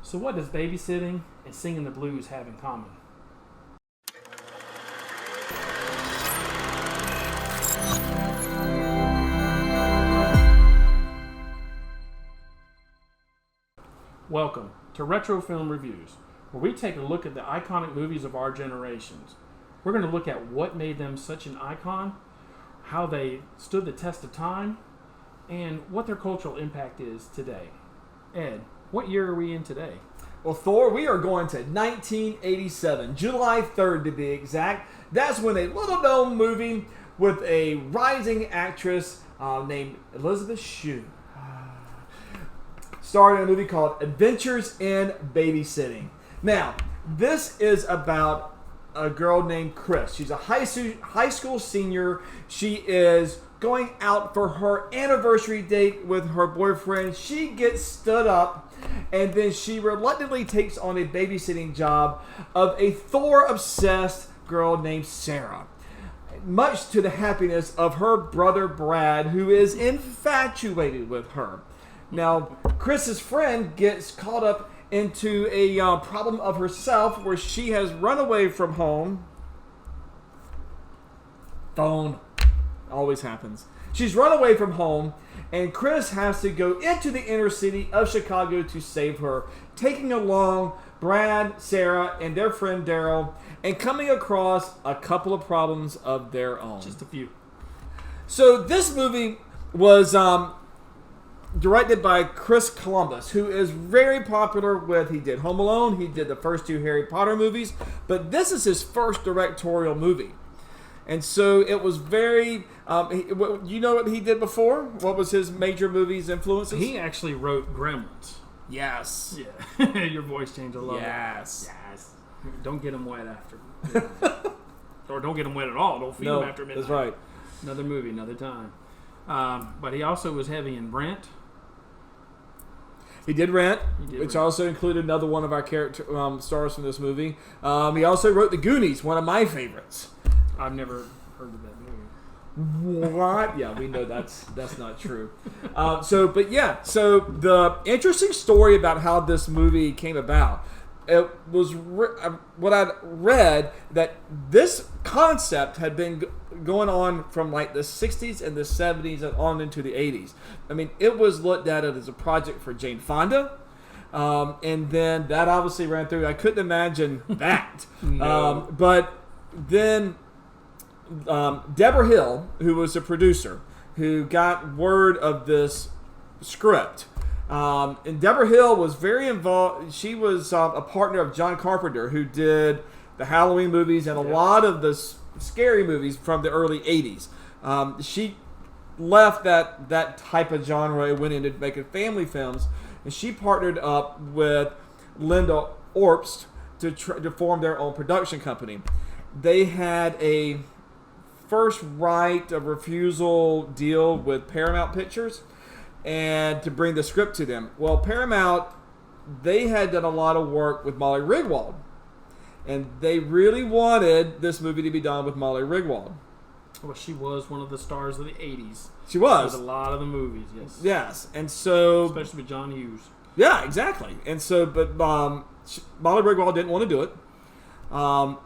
So what does babysitting and singing the blues have in common? Welcome to Retro Film Reviews, where we take a look at the iconic movies of our generations. We're going to look at what made them such an icon, how they stood the test of time, and what their cultural impact is today. Ed, what year are we in today? Well, Thor, we are going to 1987, July 3rd to be exact. That's when a little-known movie with a rising actress named Elizabeth Shue starred in a movie called Adventures in Babysitting. Now, this is about a girl named Chris. She's a high school senior. She is going out for her anniversary date with her boyfriend. She gets stood up, and then she reluctantly takes on a babysitting job of a Thor-obsessed girl named Sarah, much to the happiness of her brother Brad, who is infatuated with her. Now, Chris's friend gets caught up into a problem of herself where she has run away from home. Phone. Always happens. She's run away from home, and Chris has to go into the inner city of Chicago to save her, taking along Brad, Sarah, and their friend Daryl, and coming across a couple of problems of their own. Just a few. So this movie was directed by Chris Columbus, who is very popular with, he did Home Alone, he did the first two Harry Potter movies, but this is his first directorial movie. And so it was very, you know what he did before? What was his major movies influences? He actually wrote Gremlins. Yes. Yeah. Your voice changed a lot. Yes. Yes. Don't get them wet after midnight. Or don't get them wet at all. Don't feed them after midnight. That's right. Another movie, another time. But he also was heavy in Brent. He did Rent, which also included another one of our character stars from this movie. He also wrote The Goonies, one of my favorites. I've never heard of that movie. What? Yeah, we know that's not true. So the interesting story about how this movie came about, it was what I'd read that this concept had been going on from like the 60s and the 70s and on into the 80s. I mean, it was looked at as a project for Jane Fonda. And then that obviously ran through. I couldn't imagine that. No. But then Deborah Hill, who was the producer, who got word of this script. And Deborah Hill was very involved. She was a partner of John Carpenter, who did the Halloween movies and a lot of the scary movies from the early 80s. She left that type of genre and went into making family films. And she partnered up with Linda Orpst to form their own production company. They had a first right of refusal deal with Paramount Pictures and to bring the script to them. Well, Paramount, they had done a lot of work with Molly Ringwald, and they really wanted this movie to be done with Molly Ringwald. Well, she was one of the stars of the 80s. She was. With a lot of the movies, yes. Yes, and so... Especially with John Hughes. Yeah, exactly. And so, but Molly Ringwald didn't want to do it.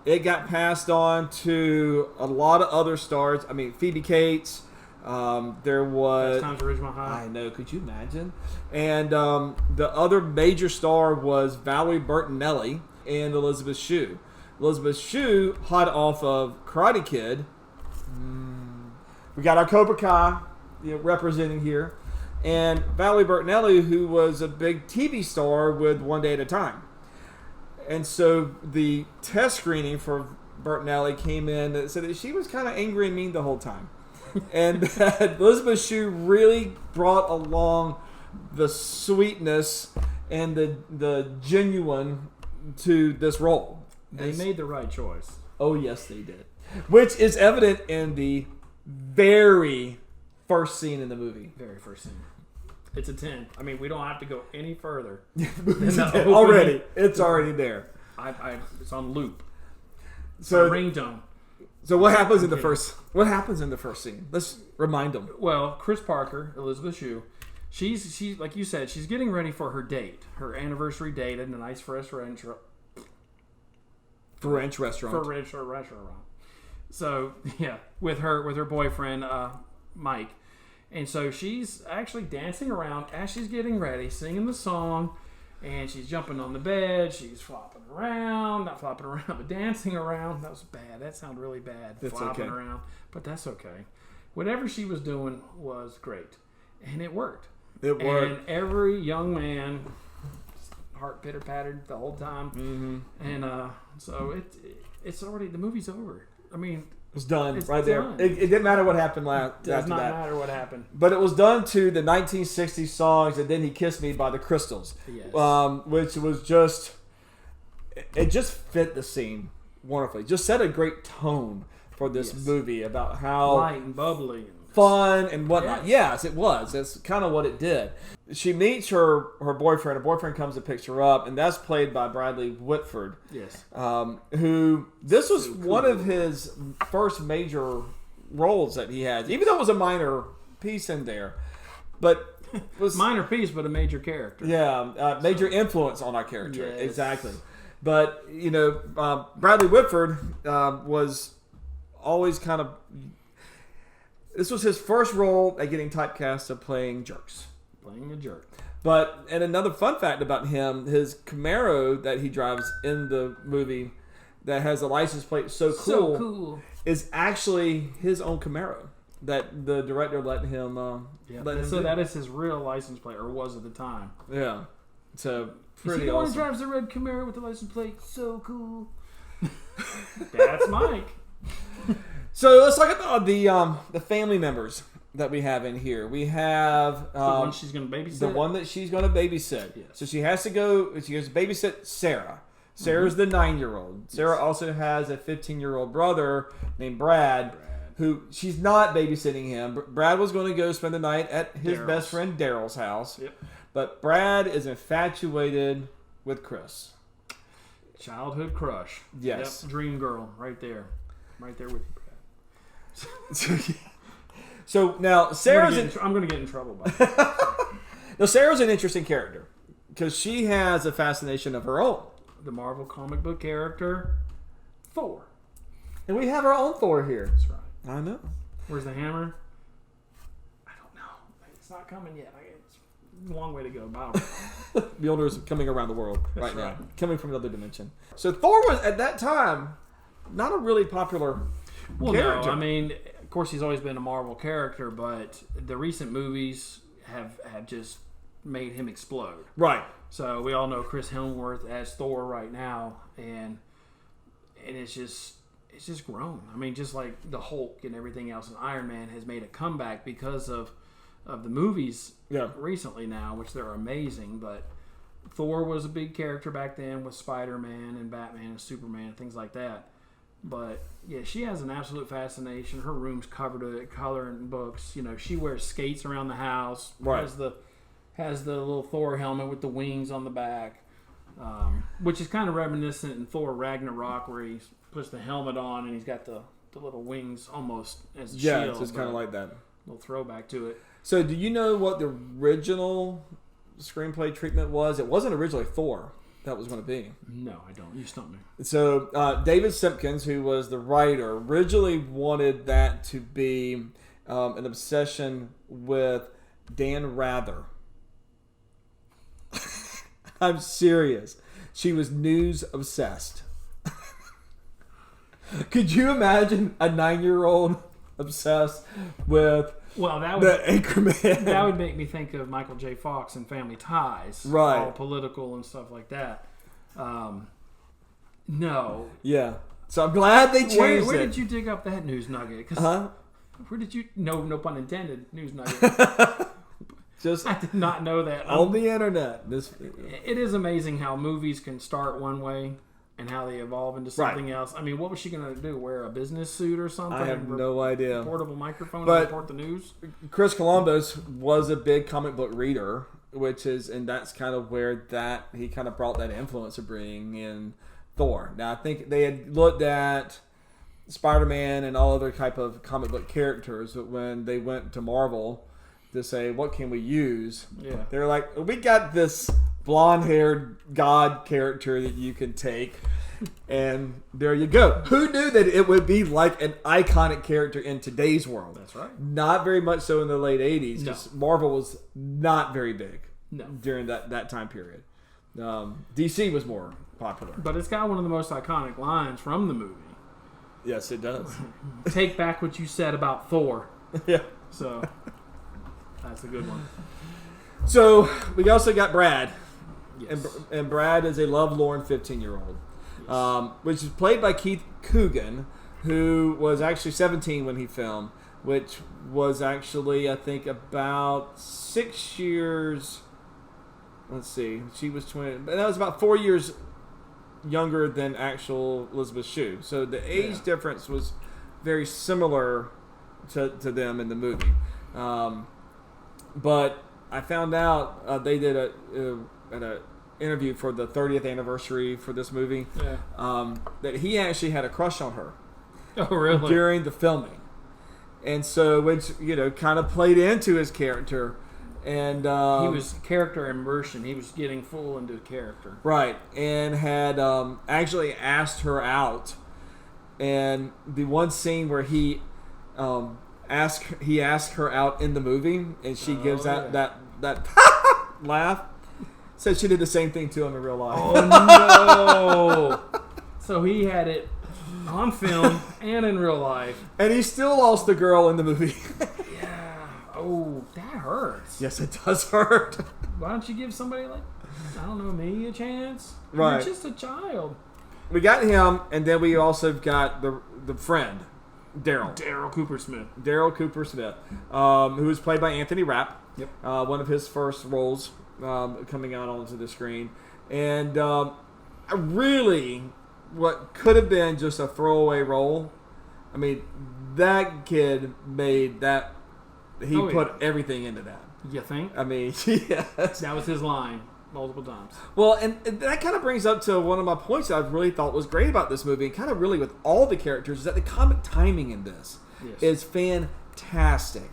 It got passed on to a lot of other stars. I mean, Phoebe Cates. There was... Fast Times at Ridgemont High. I know. Could you imagine? And the other major star was Valerie Bertinelli and Elizabeth Shue. Elizabeth Shue, hot off of Karate Kid. We got our Cobra Kai representing here. And Valerie Bertinelli, who was a big TV star with One Day at a Time. And so the test screening for Bertinelli came in that said that she was kind of angry and mean the whole time. And that Elizabeth Shue really brought along the sweetness and the genuine to this role. They made the right choice. Oh, yes, they did. Which is evident in the very first scene in the movie. Very first scene. It's a 10. I mean, we don't have to go any further. Already. It's already there. It's on loop. So ringtone. So what happens in the first scene? Let's remind them. Well, Chris Parker, Elizabeth Shue, she's like you said, she's getting ready for her date, her anniversary date at a nice French restaurant. So yeah, with her boyfriend Mike, and so she's actually dancing around as she's getting ready, singing the song, and she's jumping on the bed. She's flopping around, not flopping around, but dancing around. That was bad. That sounded really bad. It's flopping okay. around, but that's okay. Whatever she was doing was great, and it worked. It worked. And every young man, heart pitter pattered the whole time, and so it's already, the movie's over. I mean, it was done it's right done. there. It didn't matter what happened It does after not that. matter what happened. But it was done to the 1960s songs, and then He Kissed Me by the Crystals, Yes. which was just, it just fit the scene wonderfully. Just set a great tone for this movie about how light and bubbly and fun and whatnot. Yes, it was. That's kind of what it did. She meets her boyfriend. Her boyfriend comes and picks her up, and that's played by Bradley Whitford. Yes. Who, this was one of his first major roles that he had, even though it was a minor piece in there. But was minor piece, but a major character. Yeah, major influence on our character. Yes. Exactly. But, Bradley Whitford was always kind of... This was his first role at getting typecast of playing jerks. Playing a jerk. But, and another fun fact about him, his Camaro that he drives in the movie that has a license plate so cool is actually his own Camaro that the director let him So that is his real license plate, or was at the time. Yeah. So, pretty Is he the awesome. one who drives the red Camaro with the license plate? So cool. That's Mike. So let's talk about the family members that we have in here. We have The one she's going to babysit? the one that she's going to babysit. Yes. So she has to go. She goes to babysit Sarah. Sarah's the 9-year-old. Sarah also has a 15-year-old brother named Brad, who she's not babysitting him. Brad was going to go spend the night at his best friend Daryl's house. Yep. But Brad is infatuated with Chris. Childhood crush. Yes. Yep. Dream girl. Right there. Right there with you, Brad. So now Sarah's I'm going to get in trouble by that. now Sarah's an interesting character because she has a fascination of her own. The Marvel comic book character, Thor. And we have our own Thor here. That's right. I know. Where's the hammer? I don't know. It's not coming yet. It's a long way to go. Mjolnir's coming around the world That's right now. right. Coming from another dimension. So Thor was, at that time, not a really popular character. No, I mean, of course, he's always been a Marvel character, but the recent movies have just made him explode. Right. So we all know Chris Hemsworth as Thor right now, and it's just grown. I mean, just like the Hulk and everything else, and Iron Man has made a comeback because of the movies recently now, which they're amazing. But Thor was a big character back then with Spider-Man and Batman and Superman and things like that. But yeah, she has an absolute fascination. Her room's covered with coloring books. She wears skates around the house. Right. Has the little Thor helmet with the wings on the back, which is kind of reminiscent in Thor Ragnarok, where he puts the helmet on and he's got the little wings almost as a shield. Yeah, it's just kind of like that. Little throwback to it. So do you know what the original screenplay treatment was? It wasn't originally Thor that was going to be. No, I don't. You stumped me. So David Simpkins, who was the writer, originally wanted that to be an obsession with Dan Rather. I'm serious. She was news obsessed. Could you imagine a 9-year-old obsessed with the Anchorman? That would make me think of Michael J. Fox and Family Ties. Right. All political and stuff like that. No. Yeah. So I'm glad they changed it. Where did you dig up that news nugget? Where did you... No pun intended, news nugget. Just I did not know that. on the internet. It is amazing how movies can start one way and how they evolve into something else. I mean, what was she going to do? Wear a business suit or something? I have no idea. Portable microphone But to report the news? Chris Columbus was a big comic book reader, and that's kind of where he kind of brought that influence of bringing in Thor. Now, I think they had looked at Spider-Man and all other type of comic book characters, but when they went to Marvel, to say, what can we use? Yeah. They're like, we got this blonde-haired god character that you can take, and there you go. Who knew that it would be like an iconic character in today's world? That's right. Not very much so in the late 80s, No. because Marvel was not very big No. during that time period. DC was more popular. But it's got one of the most iconic lines from the movie. Yes, it does. Take back what you said about Thor. Yeah. So, that's a good one. So, we also got Brad. Yes. And Brad is a lovelorn 15-year-old. Yes. Which is played by Keith Coogan, who was actually 17 when he filmed, which was actually, I think, about 6 years. Let's see. She was 20. But that was about 4 years younger than actual Elizabeth Shue. So the age difference was very similar to them in the movie. But I found out they did an interview for the 30th anniversary for this movie that he actually had a crush on her. Oh, really? During the filming. And so, which, kind of played into his character. And he was character immersion. He was getting full into character. Right. And had actually asked her out. And the one scene where he asked her out in the movie, and she gives that laugh. Said she did the same thing to him in real life. Oh, no. So he had it on film and in real life. And he still lost the girl in the movie. Yeah. Oh, that hurts. Yes, it does hurt. Why don't you give somebody like, I don't know, me a chance? Right. You're just a child. We got him, and then we also got the friend, Daryl. Daryl Cooper Smith. Daryl Cooper Smith, who was played by Anthony Rapp. Yep. One of his first roles coming out onto the screen. And really, what could have been just a throwaway role, I mean, that kid made that. He put everything into that. You think? I mean, yes. That was his line multiple times. Well, and that kind of brings up to one of my points that I really thought was great about this movie, and kind of really with all the characters, is that the comic timing in this is fantastic.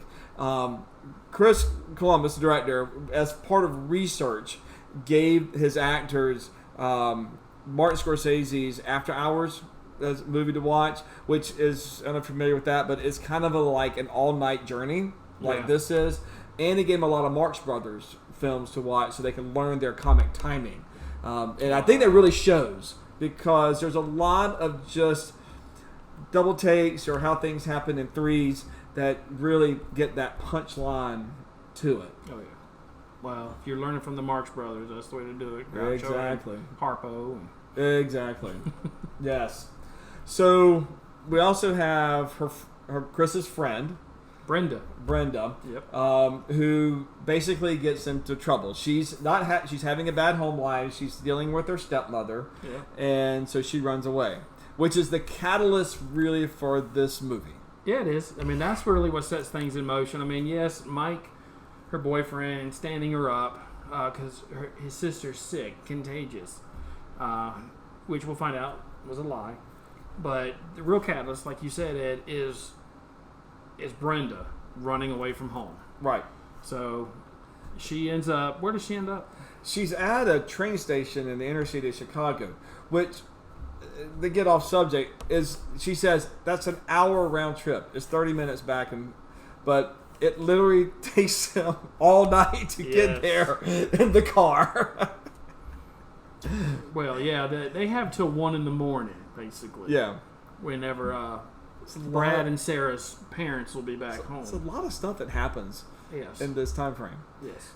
Chris Columbus, the director, as part of research, gave his actors Martin Scorsese's After Hours movie to watch, which is, I'm not familiar with that, but it's kind of like an all-night journey like this is. And he gave them a lot of Marx Brothers films to watch so they can learn their comic timing. And I think that really shows, because there's a lot of just double takes or how things happen in threes that really get that punchline to it. Oh, yeah. Well, if you're learning from the Marx Brothers, that's the way to do it. Groucho Exactly. and Harpo. Exactly. Yes. So we also have her Chris's friend, Brenda. Yep. Who basically gets into trouble. She's not. She's having a bad home life. She's dealing with her stepmother, and so she runs away, which is the catalyst really for this movie. Yeah, it is. I mean, that's really what sets things in motion. I mean, yes, Mike, her boyfriend, standing her up because his sister's sick, contagious, which we'll find out was a lie. But the real catalyst, like you said, Ed, is Brenda running away from home. Right. So she ends up. Where does she end up? She's at a train station in the inner city of Chicago, which, to get off subject, is she says that's an hour round trip. It's 30 minutes back, but it literally takes them all night to get there in the car. Well, yeah, they have till 1 a.m, basically. Yeah. Whenever Brad and Sarah's parents will be back home. It's a lot of stuff that happens in this time frame. Yes.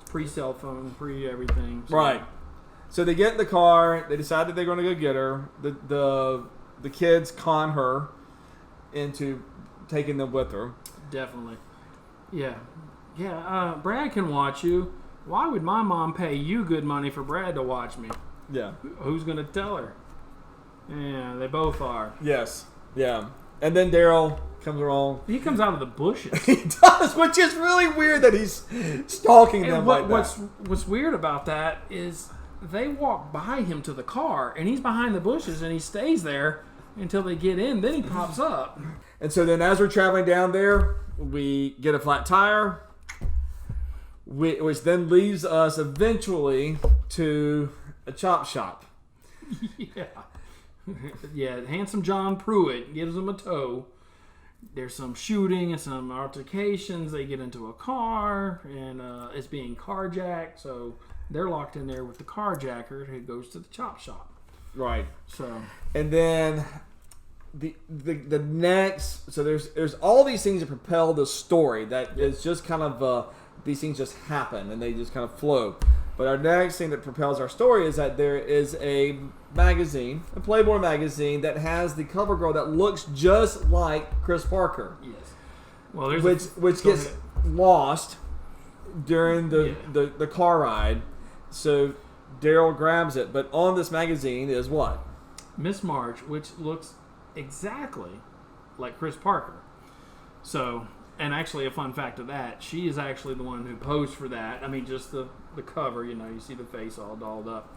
Pre-cell phone, pre-everything. So. Right. So they get in the car. They decide that they're going to go get her. The kids con her into taking them with her. Definitely. Yeah. Yeah. Brad can watch you. Why would my mom pay you good money for Brad to watch me? Yeah. Who's going to tell her? Yeah, they both are. Yes. Yeah. And then Daryl comes along. He comes out of the bushes. He does, which is really weird that he's stalking them like that. What's weird about that is they walk by him to the car, and he's behind the bushes, and he stays there until they get in. Then he pops up. And so then as we're traveling down there, we get a flat tire, which then leads us eventually to a chop shop. Yeah. Yeah, handsome John Pruitt gives them a tow. There's some shooting and some altercations. They get into a car, and it's being carjacked. So they're locked in there with the carjacker who goes to the chop shop. Right. So, and then the next, so there's all these things that propel the story. That is just kind of these things just happen and they just kind of flow. But our next thing that propels our story is that there is a magazine, a Playboy magazine, that has the cover girl that looks just like Chris Parker. Yes. Well, there's which gets lost during the car ride. So Daryl grabs it. But on this magazine is what? Miss March, which looks exactly like Chris Parker. So, and actually a fun fact of that, she is actually the one who posed for that. I mean, just the cover, you see the face all dolled up.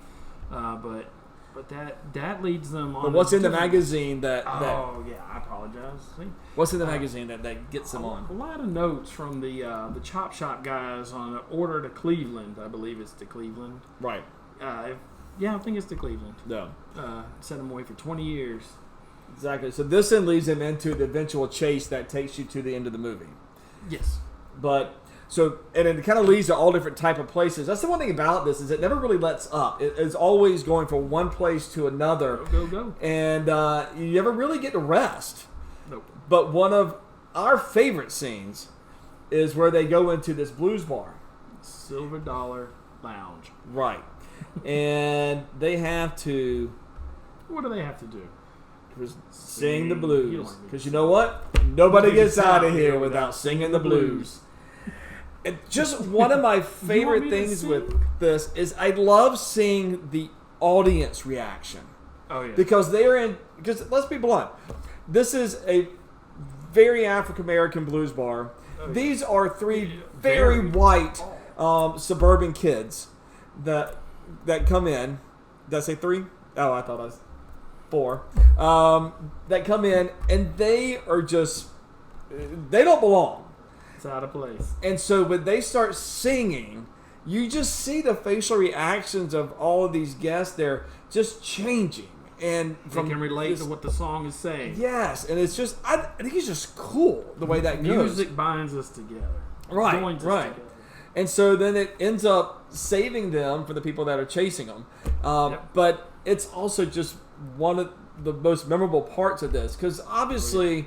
But that leads them on. But what's in the magazine that Oh, yeah, I apologize. See? What's in the magazine that gets them on? A lot of notes from the Chop Shop guys on an order to Cleveland. I believe it's to Cleveland. Right. Yeah, I think it's to Cleveland. No. Sent them away for 20 years. Exactly. So this then leads them into the eventual chase that takes you to the end of the movie. Yes. But and it kind of leads to all different type of places. That's the one thing about this is it never really lets up. It's always going from one place to another. Go. And you never really get to rest. Nope. But one of our favorite scenes is where they go into this blues bar. Silver Dollar Lounge. Right. And they have to... What do they have to do? Sing the blues. Because you know what? Nobody gets out of here without singing the blues. And just one of my favorite things with this is I love seeing the audience reaction. Oh, yeah. Because because let's be blunt, this is a very African-American blues bar. Oh, yeah. These are three very white suburban kids that come in. Did I say three? Oh, I thought I was 4. That come in and they are just, they don't belong. It's out of place. And so when they start singing, you just see the facial reactions of all of these guests. They're just changing. And they can relate to what the song is saying. Yes. And it's just, I think it's just cool the way that goes. Music binds us together. Right, Joins us right. together. And so then it ends up saving them for the people that are chasing them. Yep. But it's also just one of the most memorable parts of this. Because obviously,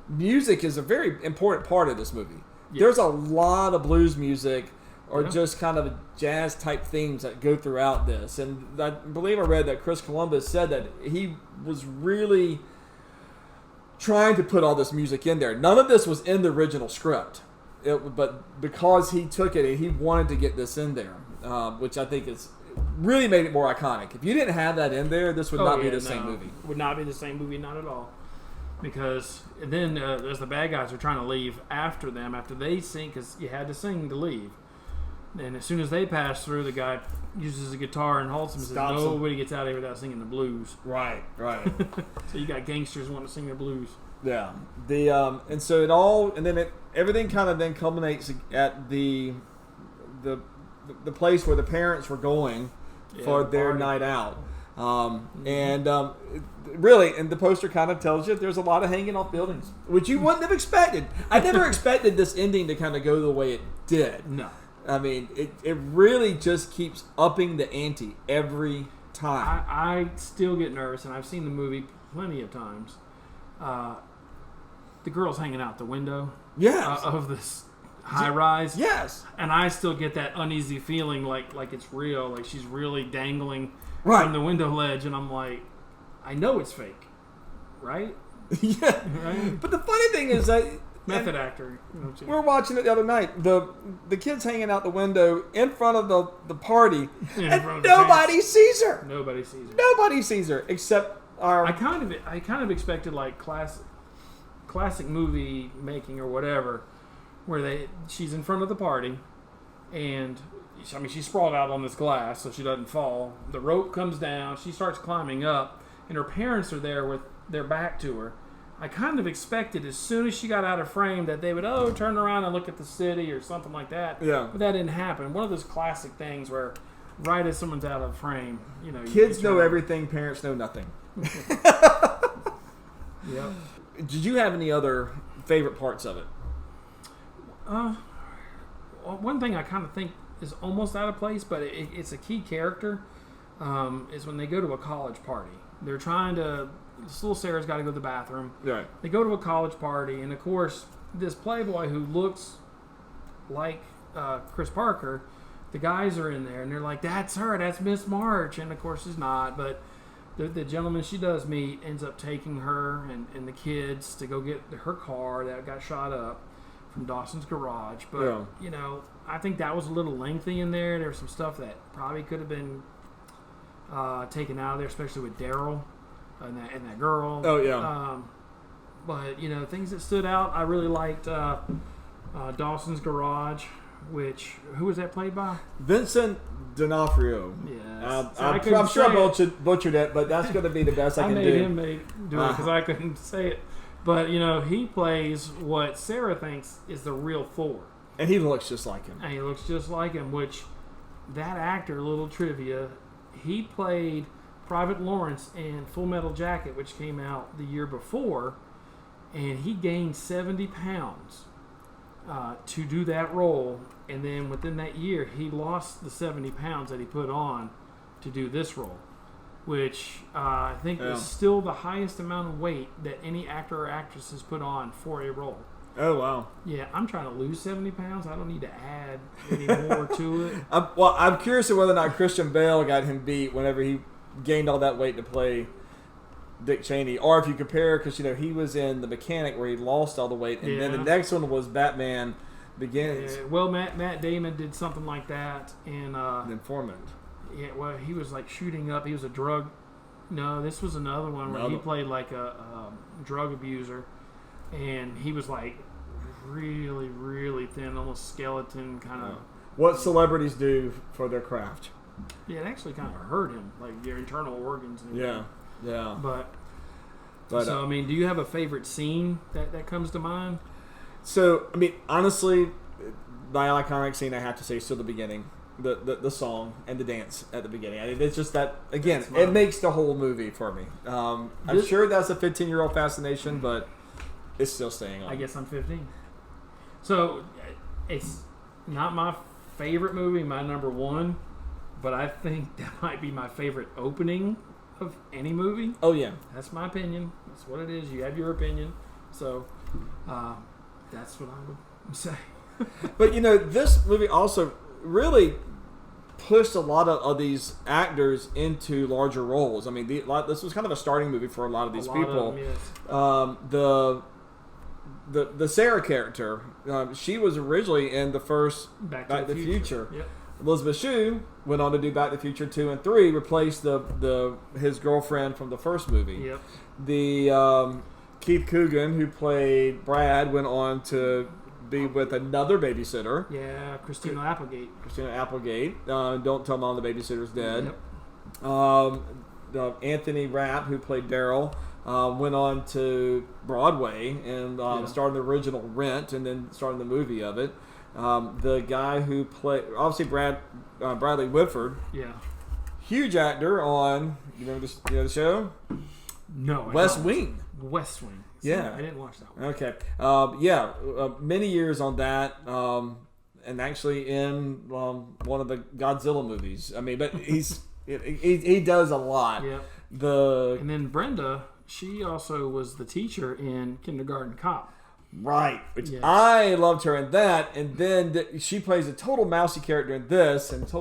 music is a very important part of this movie. Yes. There's a lot of blues music or just kind of jazz type themes that go throughout this. And I believe I read that Chris Columbus said that he was really trying to put all this music in there. None of this was in the original script. But because he took it, he wanted to get this in there, which I think is really made it more iconic. If you didn't have that in there, this would not be the same movie. Would not be the same movie, not at all. Because then as the bad guys are trying to leave after them, after they sing, because you had to sing to leave. And as soon as they pass through, the guy uses a guitar and halts them and says, nobody gets out of here without singing the blues. Right. So you got gangsters wanting to sing the blues. Yeah. And so everything kind of then culminates at the place where the parents were going for their night out. And really, and the poster kind of tells you there's a lot of hanging off buildings, which you wouldn't have expected. I never expected this ending to kind of go the way it did. No. I mean, it really just keeps upping the ante every time. I still get nervous, and I've seen the movie plenty of times. The girl's hanging out the window of this high rise. Yes. And I still get that uneasy feeling like it's real, like she's really dangling from the window ledge, and I'm like, I know it's fake, right? Yeah. Right? But the funny thing is that method actor. We're watching it the other night. The kid's hanging out the window in front of the party, and nobody sees her. Nobody sees her. Nobody sees her except our. I kind of expected like classic movie making or whatever, where she's in front of the party, and she's sprawled out on this glass so she doesn't fall. The rope comes down. She starts climbing up, and her parents are there with their back to her, I kind of expected as soon as she got out of frame that they would turn around and look at the city or something like that. Yeah. But that didn't happen. One of those classic things where right as someone's out of frame, kids know everything, parents know nothing. Yep. Did you have any other favorite parts of it? One thing I kind of think is almost out of place, but it's a key character, is when they go to a college party. They're trying to... This little Sarah's got to go to the bathroom. Right. They go to a college party, and of course, this playboy who looks like Chris Parker, the guys are in there, and they're like, "That's her. That's Miss March." And of course, it's not. But the gentleman she does meet ends up taking her and the kids to go get her car that got shot up from Dawson's garage. But I think that was a little lengthy in there. There was some stuff that probably could have been taken out of there, especially with Daryl. And that girl. Oh, yeah. But, things that stood out, I really liked Dawson's Garage, who was that played by? Vincent D'Onofrio. Yeah. I'm sure I butchered it, but that's going to be the best I can do. I made him do it because I couldn't say it. But, he plays what Sarah thinks is the real Thor. And he looks just like him. And he looks just like him, which that actor, little trivia, he played Private Lawrence in Full Metal Jacket, which came out the year before, and he gained 70 pounds to do that role, and then within that year he lost the 70 pounds that he put on to do this role, which I think is still the highest amount of weight that any actor or actress has put on for a role. Oh, wow. Yeah, I'm trying to lose 70 pounds. I don't need to add any more to it. I'm curious of whether or not Christian Bale got him beat whenever he gained all that weight to play Dick Cheney, or if you compare, because he was in The Mechanic where he lost all the weight, and then the next one was Batman Begins. Yeah, well, Matt Damon did something like that, and The Informant. Yeah, well, he was like shooting up. He was a drug. No, this was another one where he played like a drug abuser, and he was like really, really thin, almost skeleton kind of. What celebrities do for their craft. Yeah, it actually kind of hurt him, like your internal organs. And yeah. But so, do you have a favorite scene that comes to mind? So, honestly, my iconic scene, I have to say, is still the beginning. The song and the dance at the beginning. It's just that, again, it makes the whole movie for me. I'm sure that's a 15-year-old fascination, but it's still staying on. I guess I'm 15. So, it's not my favorite movie, my number one. But I think that might be my favorite opening of any movie. Oh, yeah. That's my opinion. That's what it is. You have your opinion. So, that's what I would say. But, this movie also really pushed a lot of these actors into larger roles. This was kind of a starting movie for a lot of these people. The Sarah character, she was originally in the first Back to the Future. Yep. Elizabeth Shue went on to do Back to the Future 2 and 3, replaced his girlfriend from the first movie. Yep. The Keith Coogan, who played Brad, went on to be with another babysitter. Yeah, Christina Applegate. Don't Tell Mom the Babysitter's Dead. Yep. Anthony Rapp, who played Daryl, went on to Broadway and started the original Rent and then started the movie of it. The guy who played, obviously Bradley Whitford. Yeah. Huge actor on, you know the show? No. West Wing. West Wing. Yeah. I didn't watch that one. Okay. Many years on that, and actually in one of the Godzilla movies. But he does a lot. Yeah. And then Brenda, she also was the teacher in Kindergarten Cop. Right. I loved her in that, and then she plays a total mousy character in this, and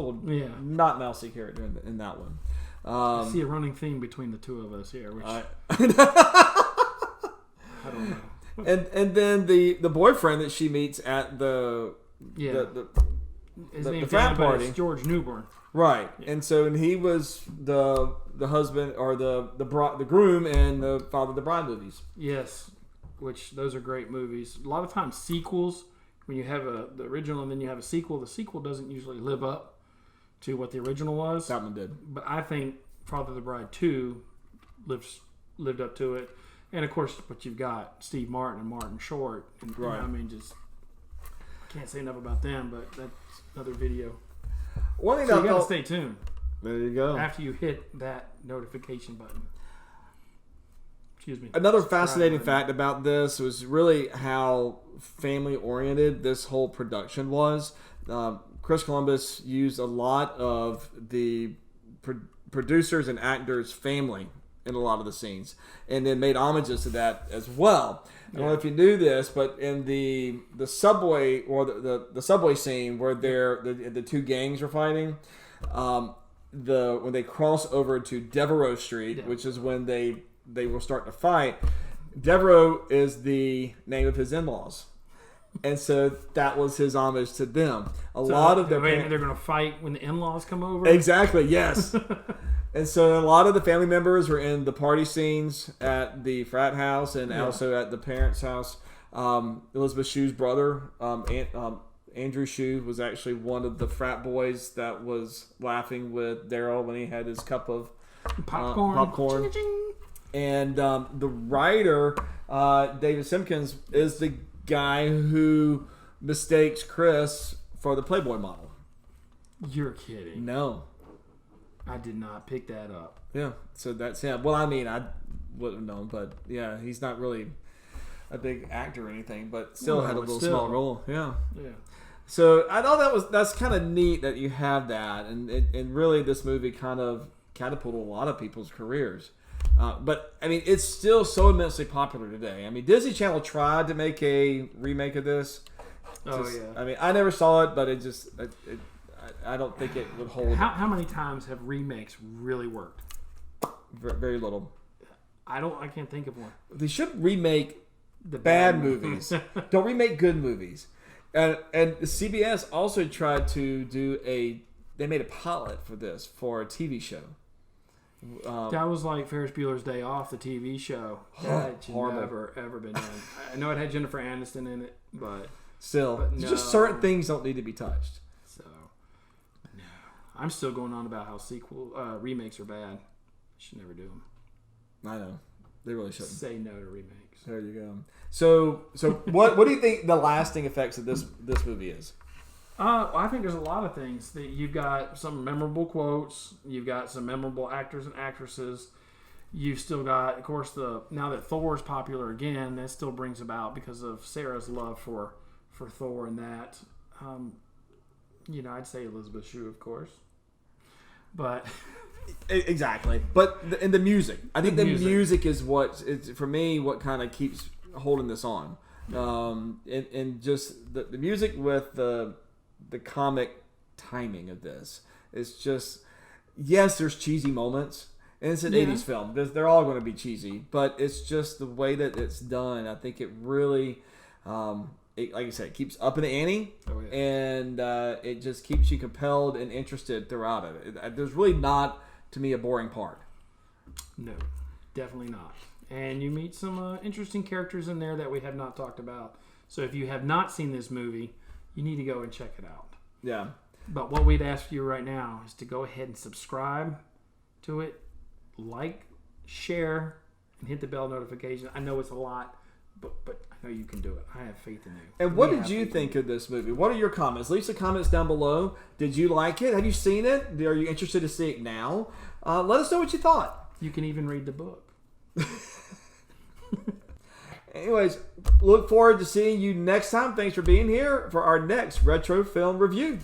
not mousy character in that one. I see a running theme between the two of us here, which I don't know. And then the boyfriend that she meets at the frat party, it's George Newbern. Right. Yeah. And he was the husband or the groom in the Father of the Bride movies. Yes. Which those are great movies. A lot of times sequels, when you have the original and then you have a sequel, the sequel doesn't usually live up to what the original was. That one did. But I think Father of the Bride 2 lives lived up to it. And of course, but you've got Steve Martin and Martin Short, and Right. I mean, just can't say enough about them. But that's another video. One thing So that you I got to thought, stay tuned there you go. after you hit that notification button. Excuse me. Another Subscribe fascinating button. fact about this was really how family oriented this whole production was. Chris Columbus used a lot of the producers and actors' family in a lot of the scenes, and then made homages to that as well. I don't know if you knew this, but in the subway or the subway scene where the two gangs are fighting, when they cross over to Devereaux Street, which is when they will start to fight, Devereaux is the name of his in-laws. And so that was his homage to them. A lot of their they're going to fight when the in-laws come over. Exactly, yes. And so a lot of the family members were in the party scenes at the frat house and also at the parents' house. Elizabeth Shue's brother, Andrew Shue, was actually one of the frat boys that was laughing with Daryl when he had his cup of popcorn. Ching-a-ching. And the writer, David Simpkins, is the guy who mistakes Chris for the Playboy model. You're kidding. No. I did not pick that up. Yeah, so that's him. Well, I mean, I wouldn't have known, but yeah, he's not really a big actor or anything, but still had a little small role. Yeah. Yeah. So I thought that's kind of neat that you have that, and really this movie kind of catapulted a lot of people's careers. But I mean, it's still so immensely popular today. I mean, Disney Channel tried to make a remake of this. I mean, I never saw it, but I don't think it would hold. How many times have remakes really worked? Very little. I can't think of one. They should remake The bad movies. Don't remake good movies. And CBS also tried to do they made a pilot for this for a TV show. That was like Ferris Bueller's Day Off, the TV show. That should never, ever been done. I know it had Jennifer Aniston in it, but still, no. just certain things don't need to be touched. So, no. I'm still going on about how remakes are bad. Should never do them. I know. They really shouldn't. Say no to remakes. There you go. So what do you think the lasting effects of this movie is? I think there's a lot of things. That you've got some memorable quotes. You've got some memorable actors and actresses. You've still got, of course, now that Thor is popular again, that still brings about because of Sarah's love for Thor and that. I'd say Elizabeth Shue, of course. But exactly. But the music, I think the music is for me what kind of keeps holding this on. And just the music with the comic timing of this is just, yes, there's cheesy moments, and it's an 80s film. They're all going to be cheesy, but it's just the way that it's done. I think it really, like I said, it keeps up in the ante, and it just keeps you compelled and interested throughout it. There's really not, to me, a boring part. No, definitely not. And you meet some interesting characters in there that we have not talked about. So if you have not seen this movie, you need to go and check it out. Yeah. But what we'd ask you right now is to go ahead and subscribe to it, like, share, and hit the bell notification. I know it's a lot, but I know you can do it. I have faith in you. And what did you think of this movie? What are your comments? Leave some comments down below. Did you like it? Have you seen it? Are you interested to see it now? Let us know what you thought. You can even read the book. Anyways, look forward to seeing you next time. Thanks for being here for our next retro film review.